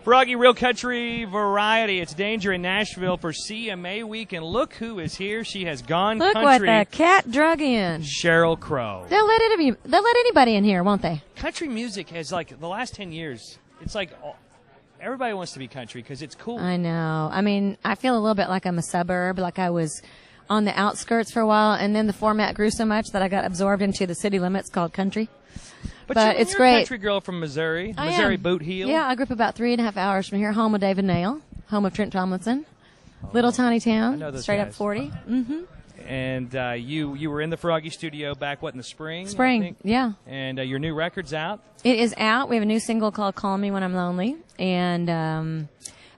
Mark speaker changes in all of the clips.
Speaker 1: Froggy, Real Country Variety. It's Danger in Nashville for CMA Week, and look who is here. She has gone
Speaker 2: Look
Speaker 1: country.
Speaker 2: what the cat drug in.
Speaker 1: Sheryl Crow.
Speaker 2: They'll let anybody in here, won't they?
Speaker 1: Country music has, like, the last 10 years, it's like everybody wants to be country because it's cool.
Speaker 2: I know. I mean, I feel a little bit like I'm a suburb, like I was on the outskirts for a while, and then the format grew so much that I got absorbed into the city limits called country. But it's
Speaker 1: you're
Speaker 2: great.
Speaker 1: A country girl from Missouri,
Speaker 2: I
Speaker 1: Missouri
Speaker 2: am.
Speaker 1: Boot Heel.
Speaker 2: Yeah, I grew up about 3.5 hours from here, home of David Nail, home of Trent Tomlinson. Little tiny town,
Speaker 1: I know those
Speaker 2: straight
Speaker 1: guys.
Speaker 2: up 40. Mm-hmm.
Speaker 1: And you were in the Froggy studio back, in the spring?
Speaker 2: Spring,
Speaker 1: I think?
Speaker 2: yeah.
Speaker 1: And your new record's out?
Speaker 2: It is out. We have a new single called Call Me When I'm Lonely. And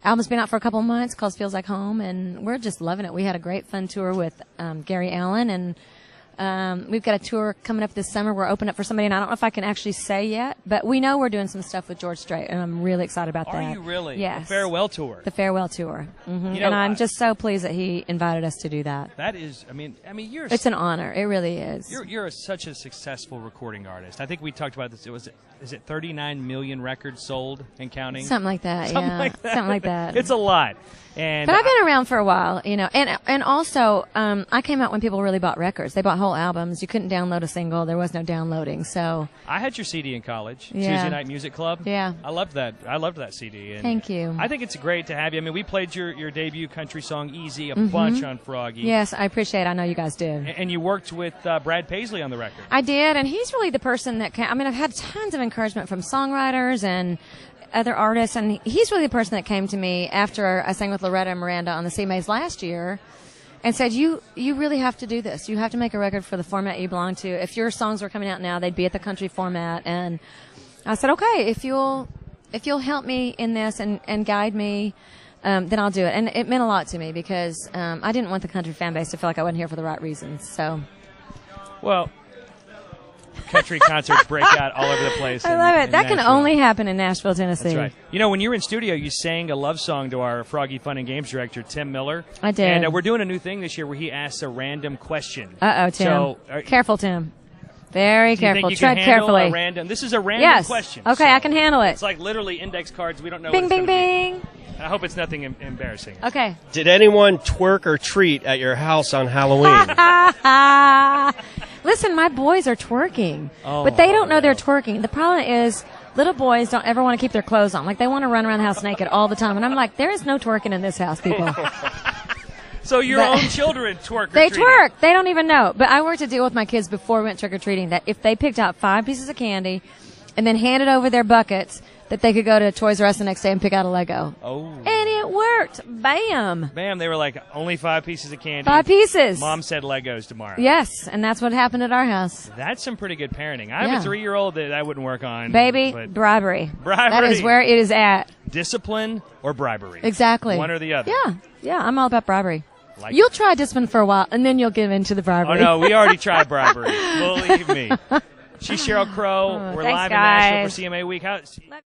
Speaker 2: album's been out for a couple months, called Feels Like Home, and we're just loving it. We had a great fun tour with Gary Allen, and we've got a tour coming up this summer. We're opening up for somebody, and I don't know if I can actually say yet, but we know we're doing some stuff with George Strait, and I'm really excited about that.
Speaker 1: Are you really?
Speaker 2: Yes.
Speaker 1: The farewell tour.
Speaker 2: The farewell tour. Mm-hmm.
Speaker 1: You know,
Speaker 2: and I'm just so pleased that he invited us to do that.
Speaker 1: That is, I mean,
Speaker 2: It's an honor. It really is.
Speaker 1: You're such a successful recording artist. I think we talked about this. Is it 39 million records sold and counting?
Speaker 2: Something like that.
Speaker 1: Something like that.
Speaker 2: Something like that.
Speaker 1: It's a lot. But
Speaker 2: I've been around for a while, you know, and also I came out when people really bought records. They bought whole albums. You couldn't download a single. There was no downloading. So
Speaker 1: I had your CD in college,
Speaker 2: Yeah.
Speaker 1: Tuesday Night Music Club.
Speaker 2: Yeah.
Speaker 1: I loved that. I loved that CD. And
Speaker 2: Thank you.
Speaker 1: I think it's great to have you. I mean, we played your debut country song "Easy" a bunch on Froggy.
Speaker 2: Yes, I appreciate it. I know you guys did.
Speaker 1: And you worked with Brad Paisley on the record.
Speaker 2: I did, and he's really the person that I mean, I've had tons of encouragement from songwriters and other artists, and he's really the person that came to me after I sang with Loretta and Miranda on the CMAs last year and said, you really have to do this. You have to make a record for the format you belong to. If your songs were coming out now, they'd be at the country format. And I said, okay, if you'll help me in this and guide me, then I'll do it. And it meant a lot to me because I didn't want the country fan base to feel like I wasn't here for the right reasons. So,
Speaker 1: well, country concerts break out all over the place.
Speaker 2: I love it. That can only happen in Nashville, Tennessee.
Speaker 1: That's right. You know, when you were in studio, you sang a love song to our Froggy Fun and Games director, Tim Miller.
Speaker 2: I did.
Speaker 1: And we're doing a new thing this year where he asks a random question.
Speaker 2: Uh-oh, Tim.
Speaker 1: So,
Speaker 2: careful, Tim. Very
Speaker 1: do you
Speaker 2: careful.
Speaker 1: think you
Speaker 2: Tread
Speaker 1: can handle
Speaker 2: carefully.
Speaker 1: A random, this is a random question.
Speaker 2: Okay,
Speaker 1: so
Speaker 2: I can handle it.
Speaker 1: It's like literally index cards. We don't know
Speaker 2: Bing,
Speaker 1: what it's
Speaker 2: bing,
Speaker 1: gonna
Speaker 2: bing.
Speaker 1: be. I hope it's nothing embarrassing.
Speaker 2: Okay.
Speaker 3: Did anyone twerk or treat at your house on Halloween?
Speaker 2: Listen, my boys are twerking, but they don't know they're twerking. The problem is little boys don't ever want to keep their clothes on. Like, they want to run around the house naked all the time. And I'm like, there is no twerking in this house, people.
Speaker 1: So your own children twerk or
Speaker 2: They
Speaker 1: treating.
Speaker 2: twerk. They don't even know. But I worked a deal with my kids before we went trick-or-treating that if they picked out 5 pieces of candy and then handed over their buckets, that they could go to Toys R Us the next day and pick out a Lego.
Speaker 1: Oh.
Speaker 2: And it worked. Bam.
Speaker 1: Bam, they were like, only 5 pieces of candy.
Speaker 2: 5 pieces.
Speaker 1: Mom said Legos tomorrow.
Speaker 2: Yes, and that's what happened at our house.
Speaker 1: That's some pretty good parenting. I have a 3-year-old that wouldn't work on.
Speaker 2: Baby,
Speaker 1: but
Speaker 2: bribery.
Speaker 1: Bribery.
Speaker 2: That is where it is at.
Speaker 1: Discipline or bribery.
Speaker 2: Exactly.
Speaker 1: One or the other.
Speaker 2: Yeah, I'm all about bribery.
Speaker 1: Like
Speaker 2: You'll try discipline for a while, and then you'll give in to the
Speaker 1: Oh,
Speaker 2: bribery.
Speaker 1: no, we already tried bribery. Believe me. She's Sheryl Crow. We're
Speaker 2: Thanks,
Speaker 1: live
Speaker 2: guys.
Speaker 1: in Nashville for CMA Week.